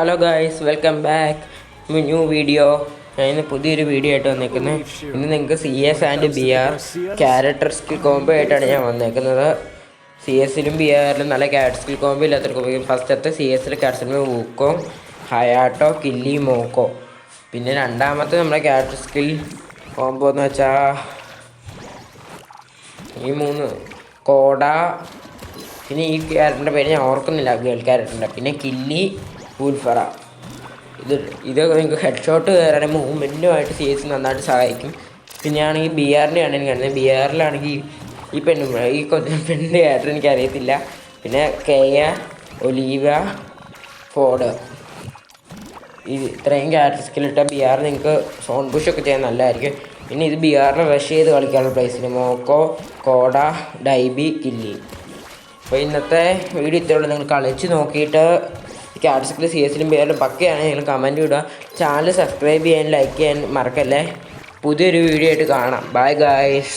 Hello guys, welcome back new video. ഞാൻ ഇന്ന് പുതിയൊരു വീഡിയോ ആയിട്ട് വന്നേക്കുന്നത്. ഇന്ന് നിങ്ങൾക്ക് C S and B R character skill combo ആയിട്ടാണ് ഞാൻ വന്നേക്കുന്നത്. സി എസിലും ബി ആറിലും നല്ല ക്യാരക്ടർ സ്കിൽ കോംബോ ഇല്ലാത്തവർക്ക് ഉപയോഗിക്കും. ഫസ്റ്റത്തെ സി എസിൽ ക്യാരക്ടർ വൂക്കോ, ഹയാട്ടോ, കില്ലി, മോക്കോ. പിന്നെ രണ്ടാമത്തെ നമ്മുടെ ക്യാരക്ടർ സ്കിൽ കോംബോ എന്ന് വെച്ചാൽ ഈ മൂന്ന് കോഡ. പിന്നെ ഈ ക്യാരക്ടറിൻ്റെ പേര് ഞാൻ ഓർക്കുന്നില്ല, ഗേൾ ക്യാരക്ടറിൻ്റെ. പിന്നെ കില്ലി, വൂൽഫറ. ഇത് നിങ്ങൾക്ക് ഹെഡ് ഷോട്ട് കയറാൻ മൂവ്മെൻറ്റുമായിട്ട് സി എസ് നന്നായിട്ട് സഹായിക്കും. പിന്നെ ആണെങ്കിൽ ബി ആറിൻ്റെ ആണ് എനിക്ക് കാണുന്നത്. ബി ആറിലാണെങ്കിൽ ഈ പെണ്ണിൻ്റെ ക്യാരക്ടർ എനിക്കറിയത്തില്ല. പിന്നെ കെയ, ഒലീവ, ഫോർഡ്. ഇത്രയും ക്യാരക്ടർ സ്കില്ലിട്ട ബി ആർ നിങ്ങൾക്ക് സോൺ പുഷൊക്കെ ചെയ്യാൻ നല്ലതായിരിക്കും. പിന്നെ ഇത് ബി ആറിൽ റഷ് ചെയ്ത് കളിക്കാനുള്ള പ്ലേസിന് മോക്കോ, കോഡ, ഡൈബി, കില്ലി. അപ്പോൾ ഇന്നത്തെ വീഡിയോ ഇത്രയുള്ളൂ. നിങ്ങൾ കളിച്ച് നോക്കിയിട്ട് ക്യാരക്ടർ സ്കിൽ സി എസിലും ബി ആറിലും പക്കയാണെങ്കിൽ നിങ്ങൾ കമൻറ്റ് ഇടുക. ചാനൽ സബ്സ്ക്രൈബ് ചെയ്യാൻ, ലൈക്ക് ചെയ്യാൻ മറക്കല്ലേ. പുതിയൊരു വീഡിയോ ആയിട്ട് കാണാം. Bye guys.